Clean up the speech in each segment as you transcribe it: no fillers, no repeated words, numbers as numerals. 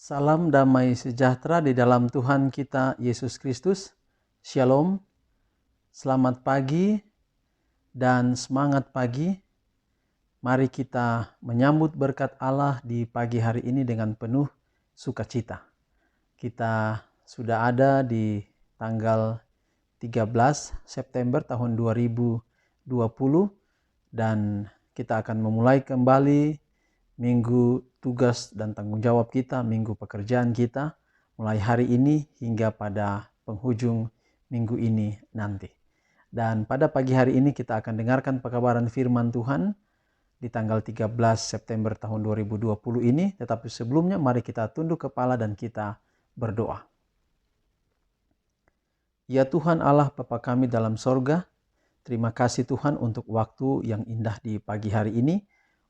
Salam damai sejahtera di dalam Tuhan kita Yesus Kristus. Shalom, selamat pagi dan semangat pagi. Mari kita menyambut berkat Allah di pagi hari ini dengan penuh sukacita. Kita sudah ada di tanggal 13 September tahun 2020 dan kita akan memulai kembali minggu tugas dan tanggung jawab kita, minggu pekerjaan kita, mulai hari ini hingga pada penghujung minggu ini nanti. Dan pada pagi hari ini kita akan dengarkan pekabaran firman Tuhan di tanggal 13 September tahun 2020 ini. Tetapi sebelumnya mari kita tunduk kepala dan kita berdoa. Ya Tuhan Allah Bapa kami dalam sorga, terima kasih Tuhan untuk waktu yang indah di pagi hari ini,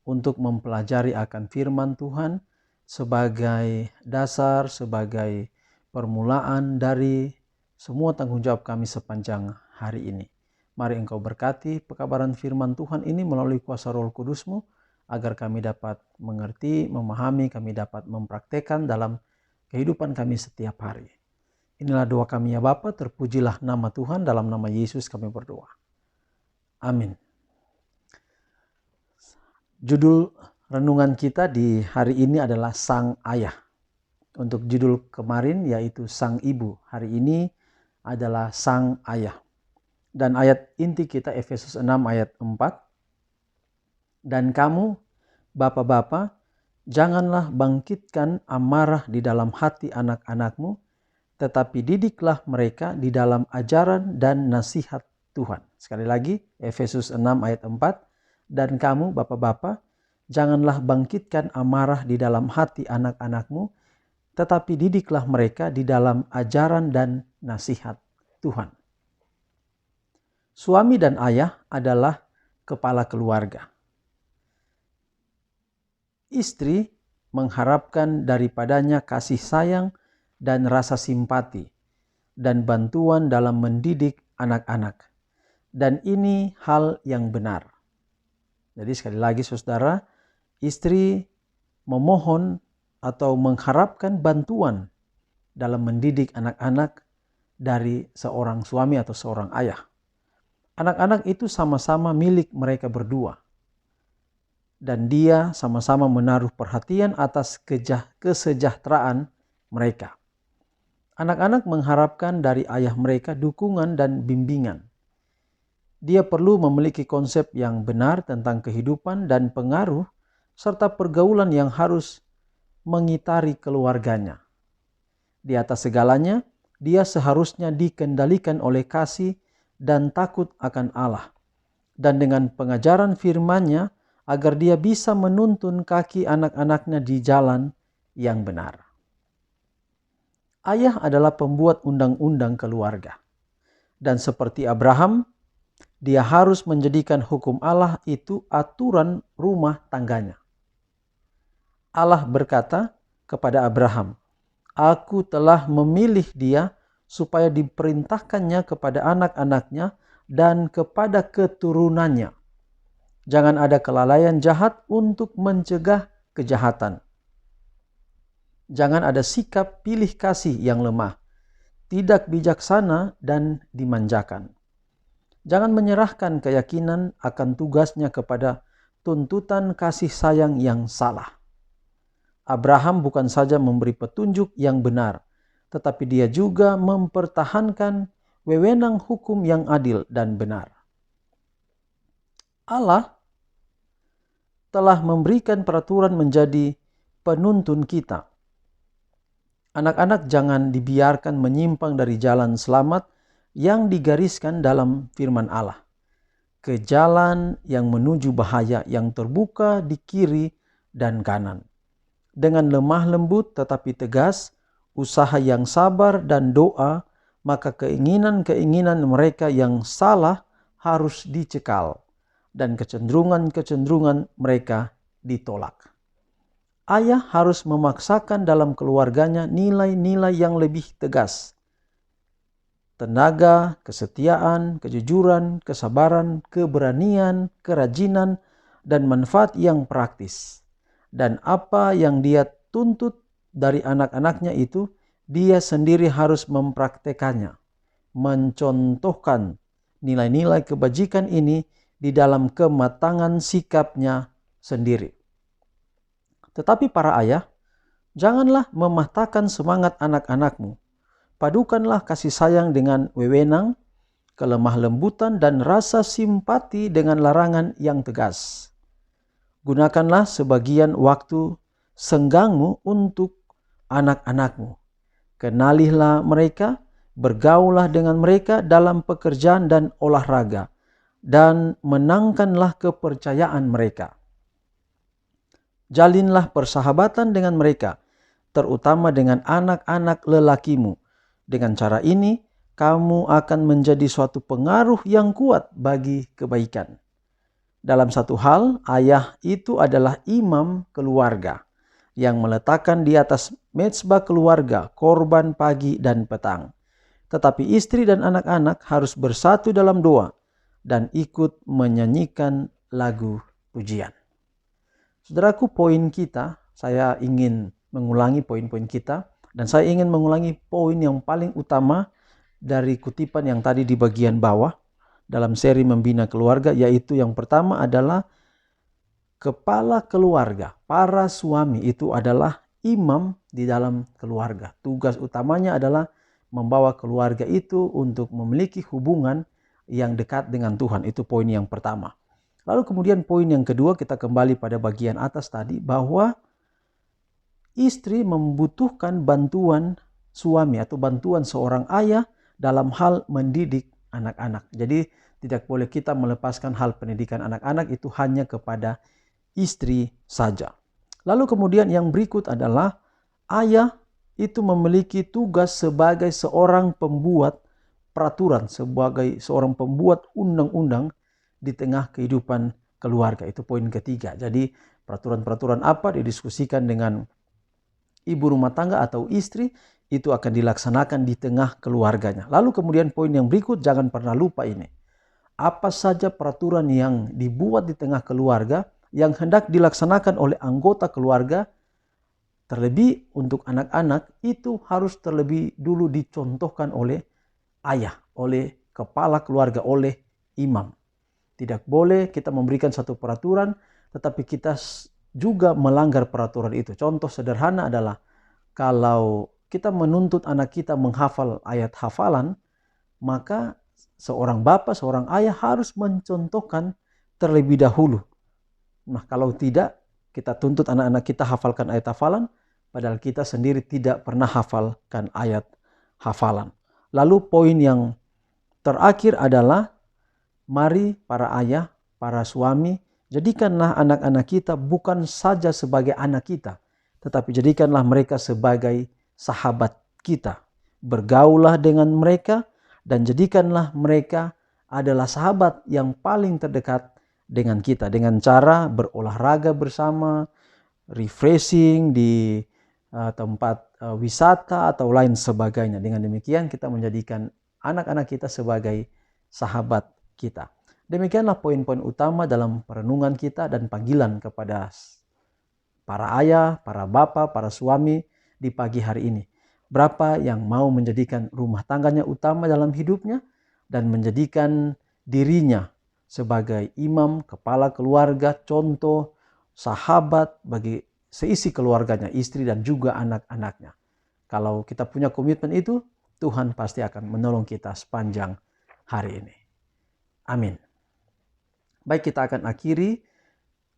untuk mempelajari akan firman Tuhan sebagai dasar, sebagai permulaan dari semua tanggung jawab kami sepanjang hari ini. Mari Engkau berkati pekabaran firman Tuhan ini melalui kuasa Roh Kudus-Mu, agar kami dapat mengerti, memahami, kami dapat mempraktekkan dalam kehidupan kami setiap hari. Inilah doa kami ya Bapa, terpujilah nama Tuhan, dalam nama Yesus kami berdoa. Amin. Judul renungan kita di hari ini adalah Sang Ayah. Untuk judul kemarin yaitu Sang Ibu. Hari ini adalah Sang Ayah. Dan ayat inti kita Efesus 6 ayat 4. Dan kamu, bapak-bapak, janganlah bangkitkan amarah di dalam hati anak-anakmu, tetapi didiklah mereka di dalam ajaran dan nasihat Tuhan. Sekali lagi, Efesus 6 ayat 4. Dan kamu, bapak-bapak, janganlah bangkitkan amarah di dalam hati anak-anakmu, tetapi didiklah mereka di dalam ajaran dan nasihat Tuhan. Suami dan ayah adalah kepala keluarga. Istri mengharapkan daripadanya kasih sayang dan rasa simpati dan bantuan dalam mendidik anak-anak. Dan ini hal yang benar. Jadi sekali lagi saudara, istri memohon atau mengharapkan bantuan dalam mendidik anak-anak dari seorang suami atau seorang ayah. Anak-anak itu sama-sama milik mereka berdua. Dan dia sama-sama menaruh perhatian atas kesejahteraan mereka. Anak-anak mengharapkan dari ayah mereka dukungan dan bimbingan. Dia perlu memiliki konsep yang benar tentang kehidupan dan pengaruh serta pergaulan yang harus mengitari keluarganya. Di atas segalanya, dia seharusnya dikendalikan oleh kasih dan takut akan Allah. Dan dengan pengajaran firman-Nya agar dia bisa menuntun kaki anak-anaknya di jalan yang benar. Ayah adalah pembuat undang-undang keluarga. Dan seperti Abraham, dia harus menjadikan hukum Allah itu aturan rumah tangganya. Allah berkata kepada Abraham, "Aku telah memilih dia supaya diperintahkannya kepada anak-anaknya dan kepada keturunannya. Jangan ada kelalaian jahat untuk mencegah kejahatan. Jangan ada sikap pilih kasih yang lemah, tidak bijaksana dan dimanjakan. Jangan menyerahkan keyakinan akan tugasnya kepada tuntutan kasih sayang yang salah." Abraham bukan saja memberi petunjuk yang benar, tetapi dia juga mempertahankan wewenang hukum yang adil dan benar. Allah telah memberikan peraturan menjadi penuntun kita. Anak-anak jangan dibiarkan menyimpang dari jalan selamat yang digariskan dalam firman Allah, ke jalan yang menuju bahaya yang terbuka di kiri dan kanan. Dengan lemah lembut tetapi tegas, usaha yang sabar dan doa, maka keinginan-keinginan mereka yang salah harus dicekal dan kecenderungan-kecenderungan mereka ditolak. Ayah harus memaksakan dalam keluarganya nilai-nilai yang lebih tegas. Tenaga, kesetiaan, kejujuran, kesabaran, keberanian, kerajinan, dan manfaat yang praktis. Dan apa yang dia tuntut dari anak-anaknya itu, dia sendiri harus mempraktekannya, mencontohkan nilai-nilai kebajikan ini di dalam kematangan sikapnya sendiri. Tetapi para ayah, janganlah mematahkan semangat anak-anakmu. Padukanlah kasih sayang dengan wewenang, kelemah lembutan dan rasa simpati dengan larangan yang tegas. Gunakanlah sebagian waktu senggangmu untuk anak-anakmu. Kenalilah mereka, bergaullah dengan mereka dalam pekerjaan dan olahraga, dan menangkanlah kepercayaan mereka. Jalinlah persahabatan dengan mereka, terutama dengan anak-anak lelakimu. Dengan cara ini, kamu akan menjadi suatu pengaruh yang kuat bagi kebaikan. Dalam satu hal, ayah itu adalah imam keluarga yang meletakkan di atas mezbah keluarga korban pagi dan petang. Tetapi istri dan anak-anak harus bersatu dalam doa dan ikut menyanyikan lagu pujian. Saudaraku, poin kita, saya ingin mengulangi poin-poin kita, dan saya ingin mengulangi poin yang paling utama dari kutipan yang tadi di bagian bawah dalam seri Membina Keluarga, yaitu yang pertama adalah kepala keluarga, para suami itu adalah imam di dalam keluarga. Tugas utamanya adalah membawa keluarga itu untuk memiliki hubungan yang dekat dengan Tuhan. Itu poin yang pertama. Lalu kemudian poin yang kedua, kita kembali pada bagian atas tadi, bahwa istri membutuhkan bantuan suami atau bantuan seorang ayah dalam hal mendidik anak-anak. Jadi tidak boleh kita melepaskan hal pendidikan anak-anak itu hanya kepada istri saja. Lalu kemudian yang berikut adalah ayah itu memiliki tugas sebagai seorang pembuat peraturan, sebagai seorang pembuat undang-undang di tengah kehidupan keluarga. Itu poin ketiga. Jadi peraturan-peraturan apa didiskusikan dengan ibu rumah tangga atau istri, itu akan dilaksanakan di tengah keluarganya. Lalu kemudian poin yang berikut, jangan pernah lupa ini. Apa saja peraturan yang dibuat di tengah keluarga yang hendak dilaksanakan oleh anggota keluarga, terlebih untuk anak-anak, itu harus terlebih dulu dicontohkan oleh ayah, oleh kepala keluarga, oleh imam. Tidak boleh kita memberikan satu peraturan, tetapi kita juga melanggar peraturan itu. Contoh sederhana adalah kalau kita menuntut anak kita menghafal ayat hafalan, maka seorang bapak, seorang ayah harus mencontohkan terlebih dahulu. Nah, kalau tidak, kita tuntut anak-anak kita hafalkan ayat hafalan, padahal kita sendiri tidak pernah hafalkan ayat hafalan. Lalu poin yang terakhir adalah, mari para ayah, para suami, jadikanlah anak-anak kita bukan saja sebagai anak kita, tetapi jadikanlah mereka sebagai sahabat kita. Bergaullah dengan mereka dan jadikanlah mereka adalah sahabat yang paling terdekat dengan kita, dengan cara berolahraga bersama, refreshing di tempat wisata atau lain sebagainya. Dengan demikian kita menjadikan anak-anak kita sebagai sahabat kita. Demikianlah poin-poin utama dalam perenungan kita dan panggilan kepada para ayah, para bapak, para suami di pagi hari ini. Berapa yang mau menjadikan rumah tangganya utama dalam hidupnya dan menjadikan dirinya sebagai imam, kepala keluarga, contoh, sahabat bagi seisi keluarganya, istri dan juga anak-anaknya. Kalau kita punya komitmen itu, Tuhan pasti akan menolong kita sepanjang hari ini. Amin. Baik, kita akan akhiri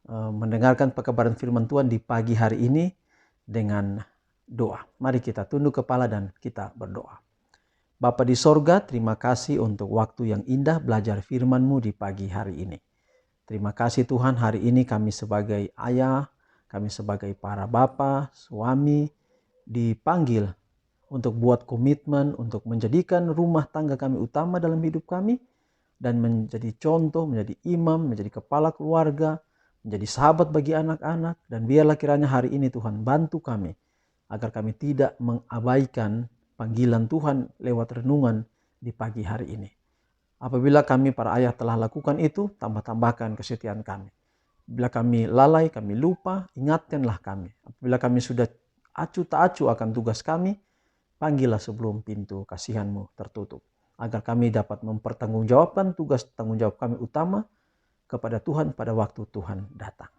mendengarkan pekabaran firman Tuhan di pagi hari ini dengan doa. Mari kita tunduk kepala dan kita berdoa. Bapa di sorga, terima kasih untuk waktu yang indah belajar firman-Mu di pagi hari ini. Terima kasih Tuhan, hari ini kami sebagai ayah, kami sebagai para bapa, suami, dipanggil untuk buat komitmen, untuk menjadikan rumah tangga kami utama dalam hidup kami, dan menjadi contoh, menjadi imam, menjadi kepala keluarga, menjadi sahabat bagi anak-anak. Dan biarlah kiranya hari ini Tuhan bantu kami, agar kami tidak mengabaikan panggilan Tuhan lewat renungan di pagi hari ini. Apabila kami para ayah telah lakukan itu, tambah-tambahkan kesetiaan kami. Bila kami lalai, kami lupa, ingatkanlah kami. Apabila kami sudah acuh tak acuh akan tugas kami, panggillah sebelum pintu kasihan-Mu tertutup, agar kami dapat mempertanggungjawabkan tugas tanggung jawab kami utama kepada Tuhan pada waktu Tuhan datang.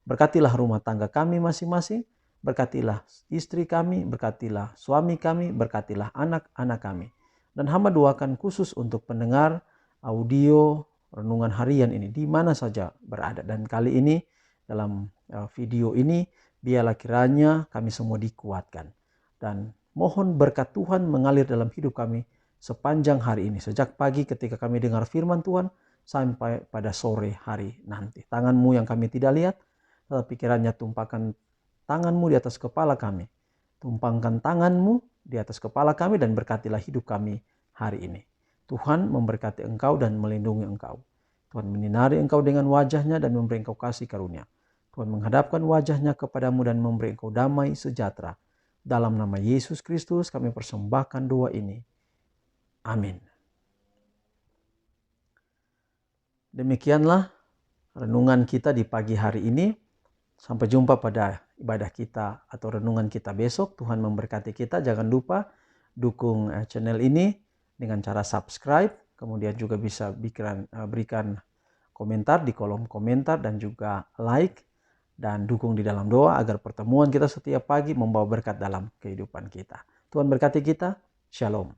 Berkatilah rumah tangga kami masing-masing, berkatilah istri kami, berkatilah suami kami, berkatilah anak-anak kami. Dan hamba doakan khusus untuk pendengar audio renungan harian ini, di mana saja berada. Dan kali ini dalam video ini, biarlah kiranya kami semua dikuatkan. Dan mohon berkat Tuhan mengalir dalam hidup kami sepanjang hari ini. Sejak pagi ketika kami dengar firman Tuhan, sampai pada sore hari nanti. Tangan-Mu yang kami tidak lihat, tetapi kiranya tumpahkan tangan-Mu di atas kepala kami. Tumpangkan tangan-Mu di atas kepala kami dan berkatilah hidup kami hari ini. Tuhan memberkati engkau dan melindungi engkau. Tuhan menyinari engkau dengan wajah-Nya dan memberi engkau kasih karunia. Tuhan menghadapkan wajah-Nya kepadamu dan memberi engkau damai sejahtera. Dalam nama Yesus Kristus kami persembahkan doa ini. Amin. Demikianlah renungan kita di pagi hari ini. Sampai jumpa pada ibadah kita atau renungan kita besok. Tuhan memberkati kita. Jangan lupa dukung channel ini dengan cara subscribe. Kemudian juga bisa berikan komentar di kolom komentar dan juga like. Dan dukung di dalam doa agar pertemuan kita setiap pagi membawa berkat dalam kehidupan kita. Tuhan berkati kita. Shalom.